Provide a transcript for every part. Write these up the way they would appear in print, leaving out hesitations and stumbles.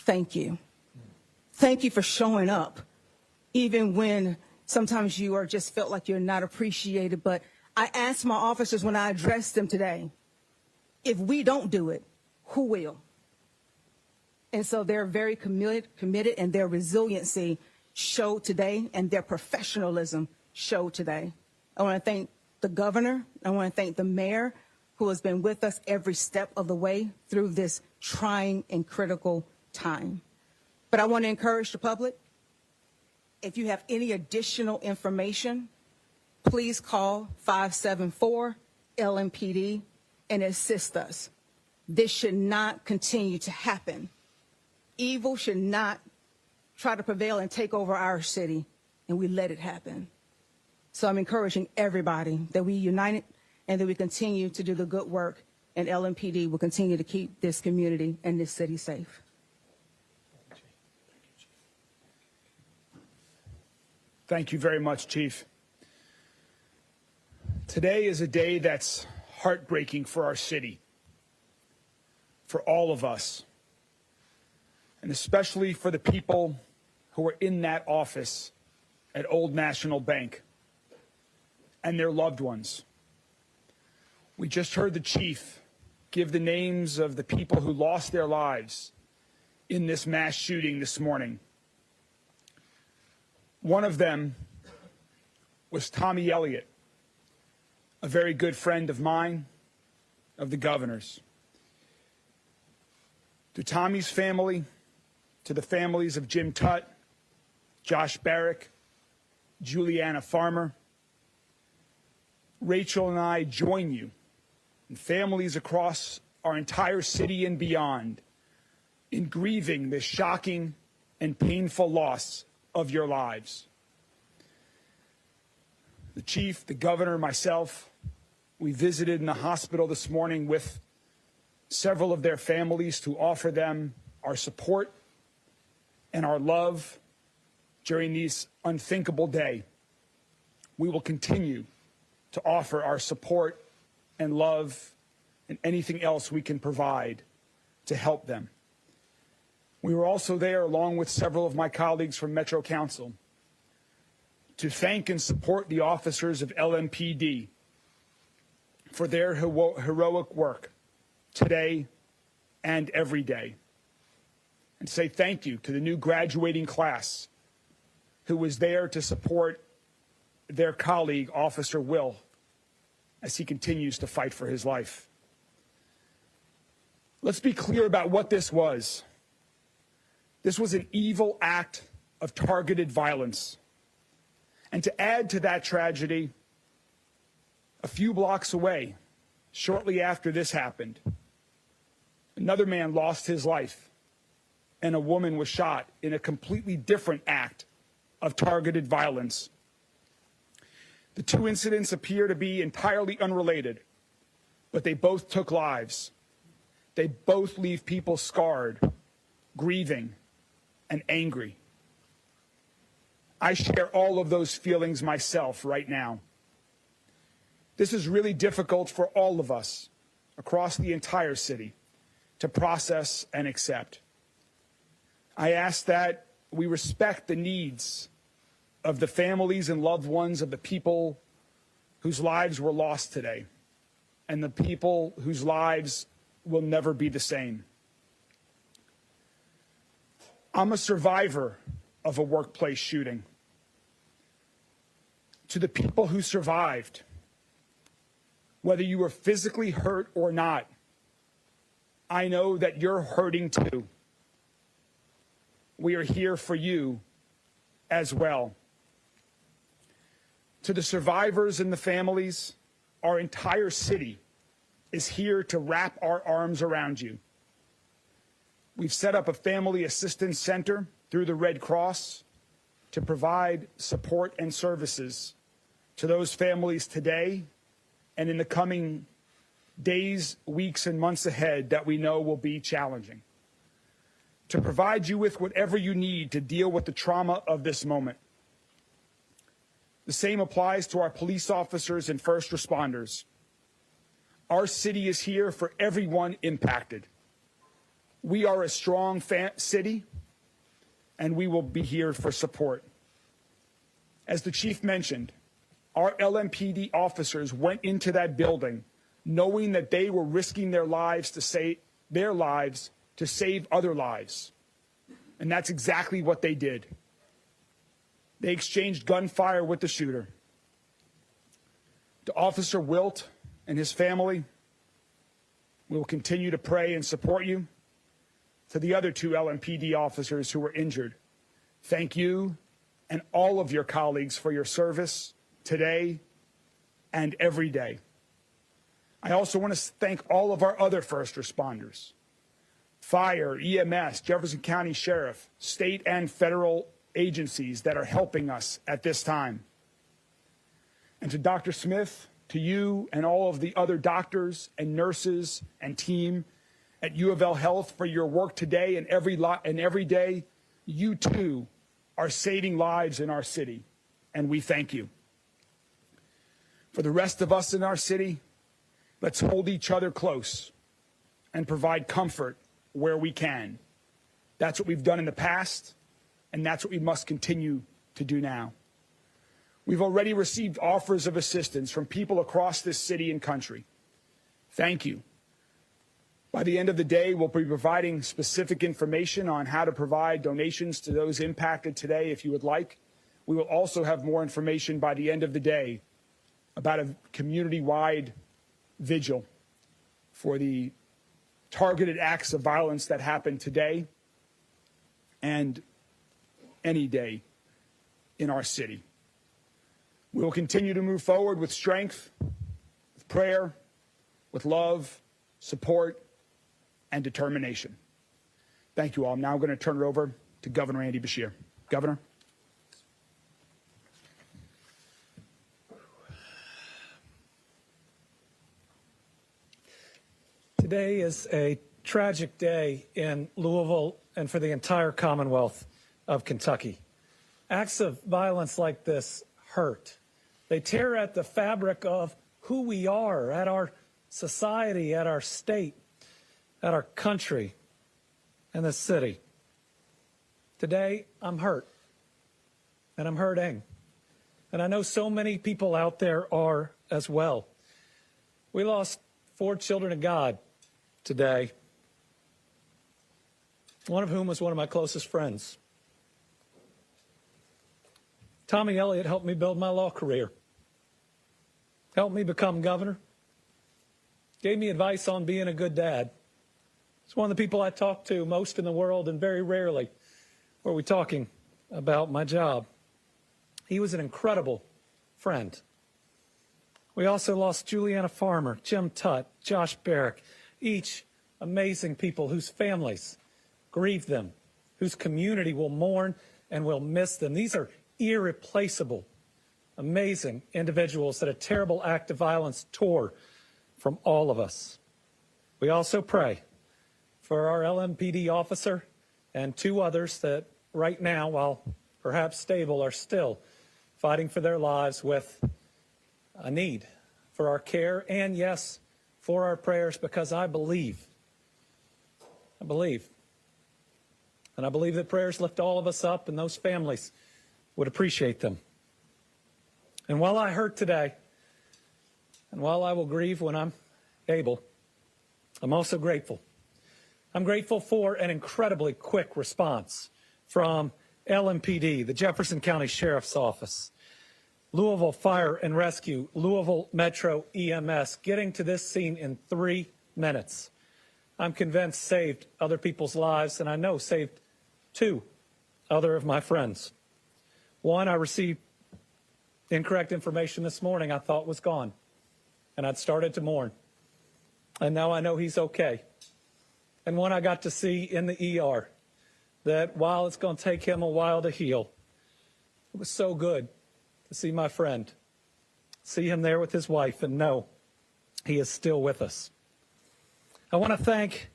thank you. Thank you for showing up, even when sometimes you are just felt like you're not appreciated. But I asked my officers when I addressed them today, if we don't do it, who will? And so they're very committed, and their resiliency showed today, and their professionalism showed today. I want to thank the governor. I want to thank the mayor, who has been with us every step of the way through this trying and critical time. But I want to encourage the public, if you have any additional information, please call 574-LMPD and assist us. This should not continue to happen. Evil should not try to prevail and take over our city, and we let it happen. So I'm encouraging everybody that we unite and that we continue to do the good work, and LMPD will continue to keep this community and this city safe. Thank you very much, Chief. Today is a day that's heartbreaking for our city, for all of us, and especially for the people who are in that office at Old National Bank and their loved ones. We just heard the chief give the names of the people who lost their lives in this mass shooting this morning. One of them was Tommy Elliott, a very good friend of mine, of the governor's. To Tommy's family, to the families of Jim Tutt, Josh Barrick, Juliana Farmer, Rachel and I join you and families across our entire city and beyond in grieving this shocking and painful loss of your lives. The chief, the governor, myself, we visited in the hospital this morning with several of their families to offer them our support and our love during this unthinkable day. We will continue to offer our support and love and anything else we can provide to help them. We were also there, along with several of my colleagues from Metro Council, to thank and support the officers of LMPD for their heroic work today and every day, and say thank you to the new graduating class who was there to support their colleague, Officer Will, as he continues to fight for his life. Let's be clear about what this was. This was an evil act of targeted violence. And to add to that tragedy, a few blocks away, shortly after this happened, another man lost his life and a woman was shot in a completely different act of targeted violence. The two incidents appear to be entirely unrelated, but they both took lives. They both leave people scarred, grieving, and angry. I share all of those feelings myself right now. This is really difficult for all of us across the entire city to process and accept. I ask that we respect the needs of the families and loved ones of the people whose lives were lost today, and the people whose lives will never be the same. I'm a survivor of a workplace shooting. To the people who survived, whether you were physically hurt or not, I know that you're hurting too. We are here for you as well. To the survivors and the families, our entire city is here to wrap our arms around you. We've set up a family assistance center through the Red Cross to provide support and services to those families today and in the coming days, weeks, and months ahead that we know will be challenging. To provide you with whatever you need to deal with the trauma of this moment. The same applies to our police officers and first responders. Our city is here for everyone impacted. We are a strong city, and we will be here for support. As the chief mentioned, our LMPD officers went into that building knowing that they were risking their lives to save other lives. And that's exactly what they did. They exchanged gunfire with the shooter. To Officer Wilt and his family, we will continue to pray and support you. To the other 2 LMPD officers who were injured, thank you and all of your colleagues for your service today and every day. I also want to thank all of our other first responders, fire, EMS, Jefferson County Sheriff, state and federal agencies that are helping us at this time. And to Dr. Smith, to you and all of the other doctors and nurses and team at U of L Health for your work today and every day, you too are saving lives in our city, and we thank you. For the rest of us in our city, let's hold each other close and provide comfort where we can. That's what we've done in the past, and that's what we must continue to do now. We've already received offers of assistance from people across this city and country. Thank you. By the end of the day, we'll be providing specific information on how to provide donations to those impacted today if you would like. We will also have more information by the end of the day about a community-wide vigil for the targeted acts of violence that happened today and any day in our city. We will continue to move forward with strength, with prayer, with love, support, and determination. Thank you all. I'm now going to turn it over to Governor Andy Beshear. Governor. Today is a tragic day in Louisville and for the entire Commonwealth of Kentucky. Acts of violence like this hurt. They tear at the fabric of who we are, at our society, at our state, at our country, and the city. Today, I'm hurt, and I'm hurting. And I know so many people out there are as well. We lost 4 children of God today, one of whom was one of my closest friends. Tommy Elliott helped me build my law career, helped me become governor, gave me advice on being a good dad. He's one of the people I talk to most in the world, and very rarely were we talking about my job. He was an incredible friend. We also lost Juliana Farmer, Jim Tutt, Josh Barrick, each amazing people whose families grieve them, whose community will mourn and will miss them. These are irreplaceable, amazing individuals that a terrible act of violence tore from all of us. We also pray for our LMPD officer and 2 others that right now, while perhaps stable, are still fighting for their lives with a need for our care and, yes, for our prayers, because I believe, and I believe that prayers lift all of us up, and those families would appreciate them. And while I hurt today, and while I will grieve when I'm able, I'm also grateful. I'm grateful for an incredibly quick response from LMPD, the Jefferson County Sheriff's Office, Louisville Fire and Rescue, Louisville Metro EMS, getting to this scene in 3 minutes. I'm convinced saved other people's lives, and I know saved 2 other of my friends. One, I received incorrect information this morning I thought was gone, and I'd started to mourn. And now I know he's okay. And one I got to see in the ER, that while it's going to take him a while to heal, it was so good to see my friend, see him there with his wife, and know he is still with us. I want to thank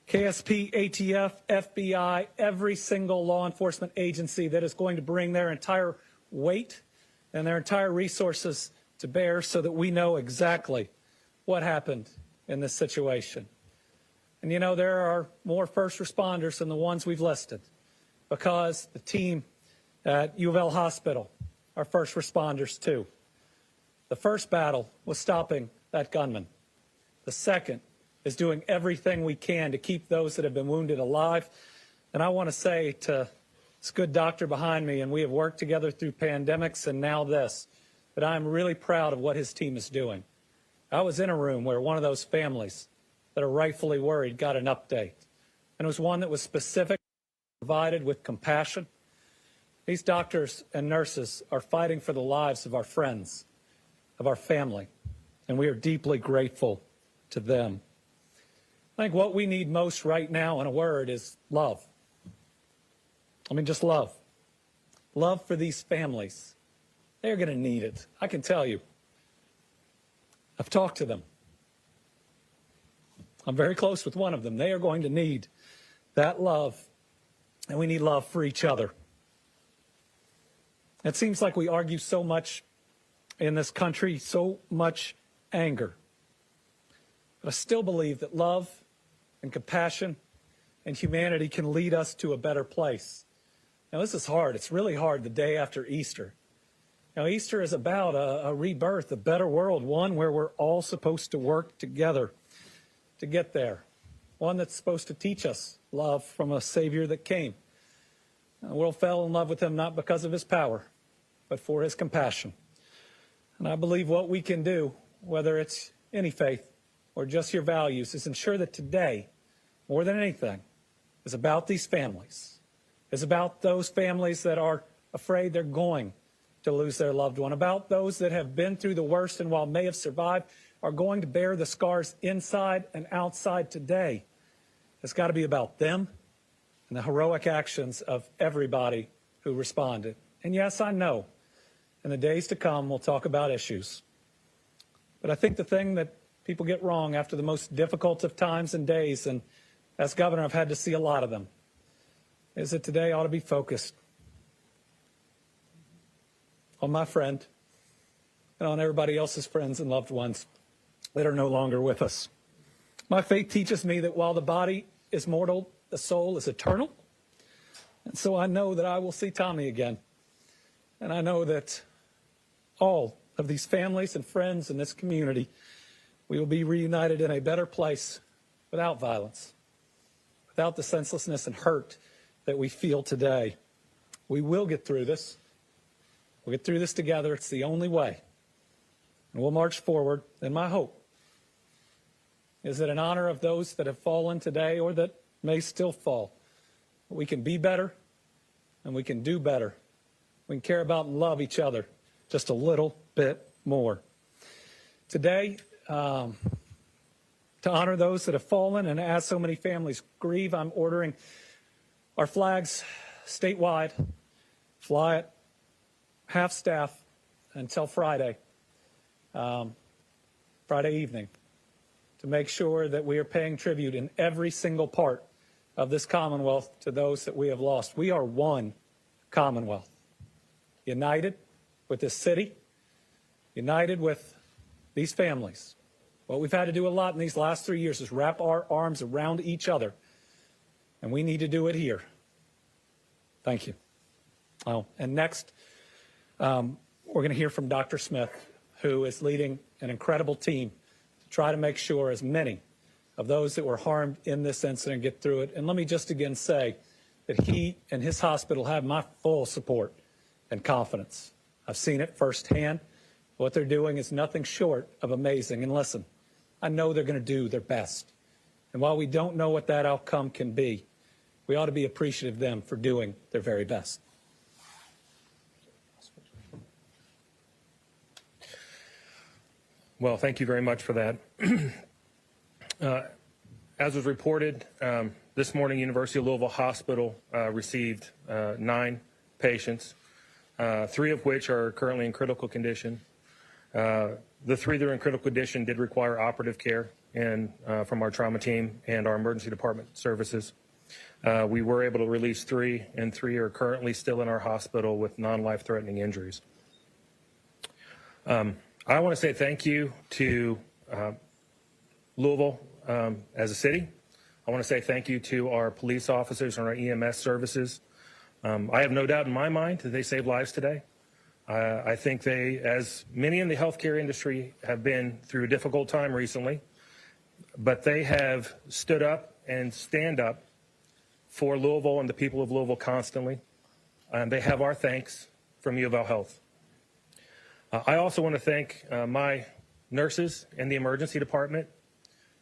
KSP, ATF, FBI, every single law enforcement agency that is going to bring their entire weight and their entire resources to bear so that we know exactly what happened in this situation. And you know, there are more first responders than the ones we've listed because the team at U of L Hospital are first responders too. The first battle was stopping that gunman. The second is doing everything we can to keep those that have been wounded alive. And I want to say to this good doctor behind me, and we have worked together through pandemics and now this, that I'm really proud of what his team is doing. I was in a room where one of those families that are rightfully worried got an update. And it was one that was specific, provided with compassion. These doctors and nurses are fighting for the lives of our friends, of our family, and we are deeply grateful to them. I think what we need most right now, in a word, is love. I mean, just love. Love for these families. They're going to need it. I can tell you. I've talked to them. I'm very close with one of them. They are going to need that love, and we need love for each other. It seems like we argue so much in this country, so much anger. But I still believe that love and compassion and humanity can lead us to a better place. Now, this is hard. It's really hard the day after Easter. Now, Easter is about a rebirth, a better world, one where we're all supposed to work together to get there, one that's supposed to teach us love from a Savior that came. The world fell in love with him not because of his power, but for his compassion. And I believe what we can do, whether it's any faith or just your values, is ensure that today, more than anything, is about these families, is about those families that are afraid they're going to lose their loved one, about those that have been through the worst and while may have survived, are going to bear the scars inside and outside today. It's got to be about them and the heroic actions of everybody who responded. And yes, I know, in the days to come, we'll talk about issues. But I think the thing that people get wrong after the most difficult of times and days, and as governor, I've had to see a lot of them, is that today ought to be focused on my friend and on everybody else's friends and loved ones that are no longer with us. My faith teaches me that while the body is mortal, the soul is eternal. And so I know that I will see Tommy again. And I know that all of these families and friends in this community, we will be reunited in a better place without violence, without the senselessness and hurt that we feel today. We will get through this. We'll get through this together. It's the only way. And we'll march forward. And my hope is that in honor of those that have fallen today or that may still fall, we can be better and we can do better. We can care about and love each other just a little bit more. Today, to honor those that have fallen and as so many families grieve, I'm ordering our flags statewide, fly at half staff until Friday evening, to make sure that we are paying tribute in every single part of this Commonwealth to those that we have lost. We are one Commonwealth, united with this city, united with these families. What we've had to do a lot in these last 3 years is wrap our arms around each other, and we need to do it here. Thank you. Oh, and next, we're going to hear from Dr. Smith, who is leading an incredible team to try to make sure as many of those that were harmed in this incident get through it. And let me just again say that he and his hospital have my full support and confidence. I've seen it firsthand. What they're doing is nothing short of amazing. And listen, I know they're going to do their best. And while we don't know what that outcome can be, we ought to be appreciative of them for doing their very best. Well, thank you very much for that. As was reported, this morning, University of Louisville Hospital received 9 patients, 3 of which are currently in critical condition. The 3 that are in critical condition did require operative care and from our trauma team and our emergency department services. We were able to release 3, and 3 are currently still in our hospital with non-life-threatening injuries. I want to say thank you to Louisville as a city, I want to say thank you to our police officers and our EMS services. I have no doubt in my mind that they saved lives today. I think they, as many in the healthcare industry, have been through a difficult time recently, but they have stood up and stand up for Louisville and the people of Louisville constantly. And they have our thanks from U of L Health. I also want to thank my nurses in the emergency department,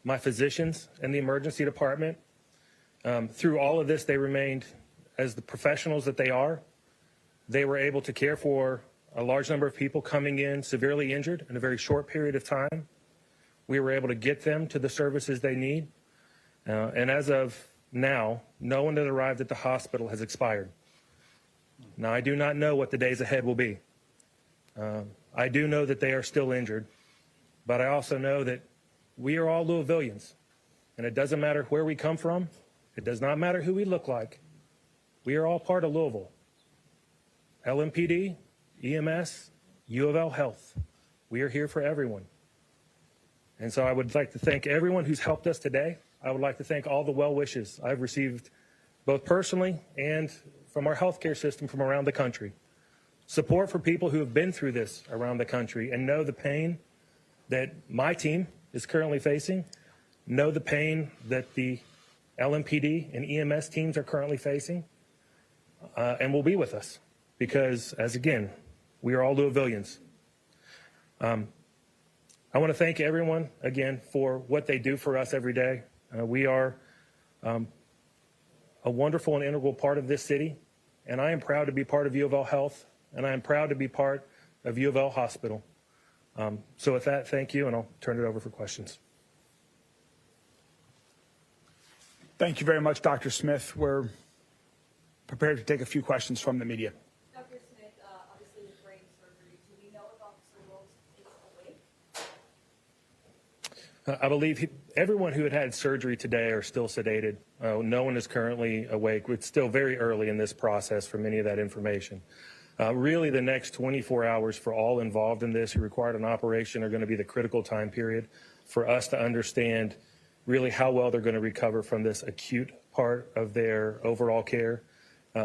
my physicians in the emergency department. Through all of this, they remained as the professionals that they are. They were able to care for a large number of people coming in severely injured in a very short period of time. We were able to get them to the services they need. And as of now, no one that arrived at the hospital has expired. Now, I do not know what the days ahead will be. I do know that they are still injured, but I also know that we are all Louisvillians, and it doesn't matter where we come from. It does not matter who we look like. We are all part of Louisville. LMPD, EMS, U of L Health. We are here for everyone. And so I would like to thank everyone who's helped us today. I would like to thank all the well wishes I've received, both personally and from our healthcare system from around the country. Support for people who have been through this around the country and know the pain that my team is currently facing, know the pain that the LMPD and EMS teams are currently facing, and will be with us because, as again, we are all Louisvillians. I want to thank everyone again for what they do for us every day. We are a wonderful and integral part of this city, and I am proud to be part of U of L Health, and I am proud to be part of U of L Hospital. So with that, thank you, and I'll turn it over for questions. Thank you very much, Dr. Smith. We're prepared to take a few questions from the media. Dr. Smith, obviously with brain surgery, do we know if Officer Wills is awake? I believe everyone who had surgery today are still sedated. No one is currently awake. It's still very early in this process for many of that information. Really, the next 24 hours for all involved in this who required an operation are going to be the critical time period for us to understand really how well they're going to recover from this acute part of their overall care.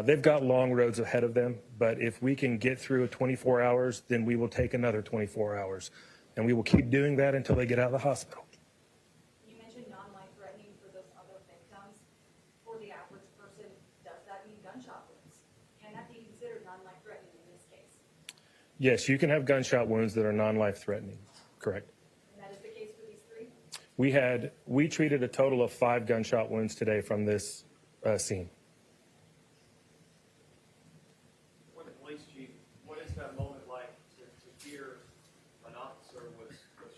They've got long roads ahead of them, but if we can get through 24 hours, then we will take another 24 hours. And we will keep doing that until they get out of the hospital. You mentioned non-life-threatening for those other victims. For the average person, does that mean gunshot wounds? Can that be considered non-life-threatening in this case? Yes, you can have gunshot wounds that are non-life-threatening. Correct. And that is the case for these three? We treated a total of 5 gunshot wounds today from this scene. When the police chief, what is that moment like to hear an officer was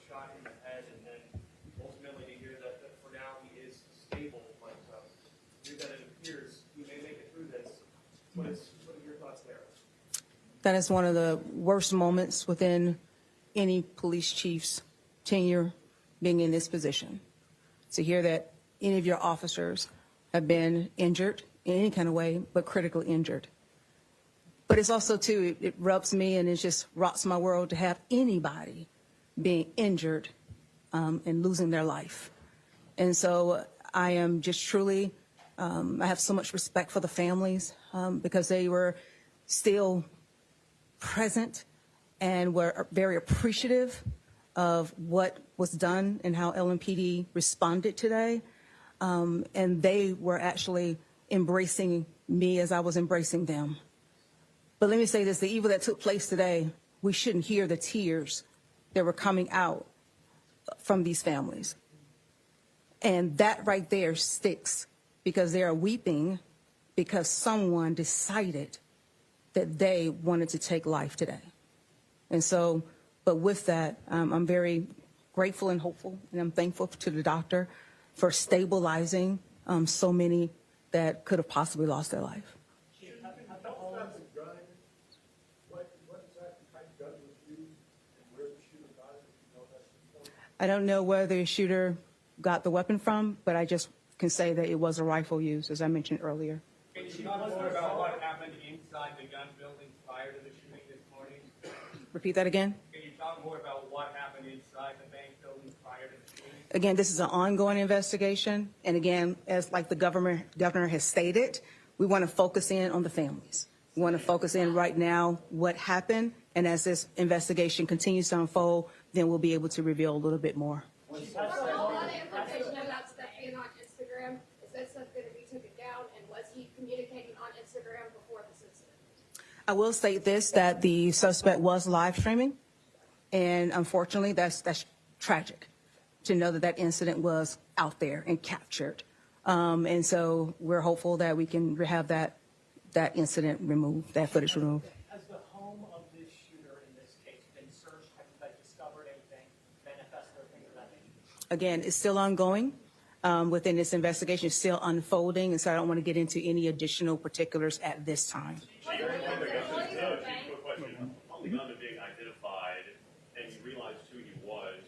shot in the head and then ultimately to hear that for now he is stable, but hear that it appears he may make it through this? What are your thoughts there? That is one of the worst moments within any police chief's tenure being in this position. To hear that any of your officers have been injured in any kind of way, but critically injured. But it's also, too, it rubs me and it just rocks my world to have anybody being injured and losing their life. And so I am just truly, I have so much respect for the families because they were still present and were very appreciative of what was done and how LMPD responded today. And they were actually embracing me as I was embracing them. But let me say this, the evil that took place today, we shouldn't hear the tears that were coming out from these families. And that right there sticks because they are weeping because someone decided that they wanted to take life today. And so, but with that, I'm very grateful and hopeful, and I'm thankful to the doctor for stabilizing so many that could have possibly lost their life. I don't know where the shooter got the weapon from, but I just can say that it was a rifle used, as I mentioned earlier. Can you talk more about what happened inside the gun building prior to the shooting this morning? Repeat that again? Can you talk more about what happened inside the bank building prior to the shooting? Again, this is an ongoing investigation. And again, as like the governor has stated, we want to focus in on the families. We want to focus in right now what happened. And as this investigation continues to unfold, then we'll be able to reveal a little bit more. There's a lot of information about stuff being on Instagram. Is that stuff going to be taken down? And was he communicating on Instagram before this incident? I will state this, that the suspect was live streaming. And unfortunately, that's tragic to know that that incident was out there and captured. And so we're hopeful that we can have that incident removed, that footage removed. Has the home of this shooter in this case been searched? Have you guys discovered anything, manifest or things of that nature? Again, it's still ongoing within this investigation, it's still unfolding, and so I don't want to get into any additional particulars at this time. Quick question. On the gun being identified and you realized who he was,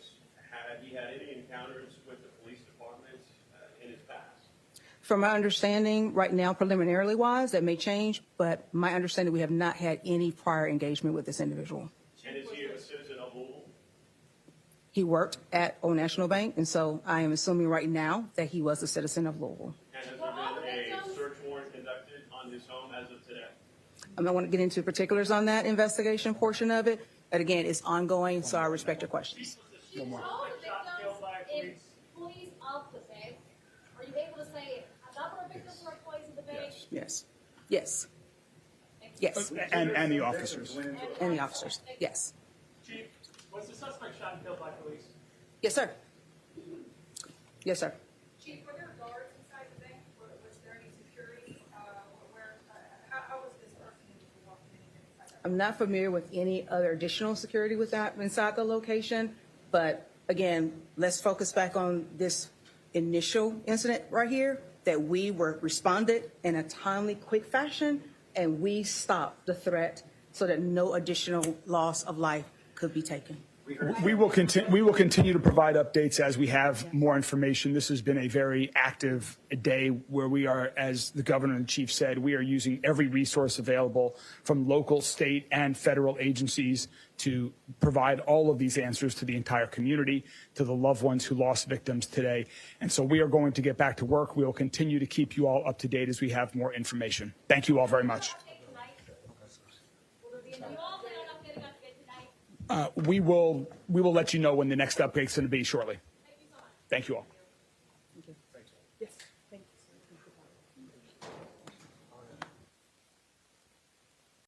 had he had any encounters with the police department in his past? From my understanding, right now, preliminarily wise, that may change, but my understanding, we have not had any prior engagement with this individual. And is he a citizen of Louisville? He worked at Old National Bank, and so I am assuming right now that he was a citizen of Louisville. And has there been a search warrant conducted on his home as of today? I don't want to get into particulars on that investigation portion of it, but again, it's ongoing, so I respect your questions. All the victims, employees of the bank. Are you able to say a number of victims were employees of the bank? Yes, yes, yes, And the officers. and the officers, yes. Chief, was the suspect shot and killed by police? Yes, sir. Yes, sir. Chief, were there guards inside the bank? Was there any security? How was this person walking in? I'm not familiar with any other additional security with that inside the location, but again, let's focus back on this initial incident right here, that we were responded in a timely, quick fashion, and we stopped the threat so that no additional loss of life could be taken. We will continue to provide updates as we have more information. This has been a very active day where we are, as the governor and chief said, we are using every resource available from local, state, and federal agencies to provide all of these answers to the entire community, to the loved ones who lost victims today. And so we are going to get back to work. We will continue to keep you all up to date as we have more information. Thank you all very much. We will let you know when the next update is going to be shortly. Thank you all.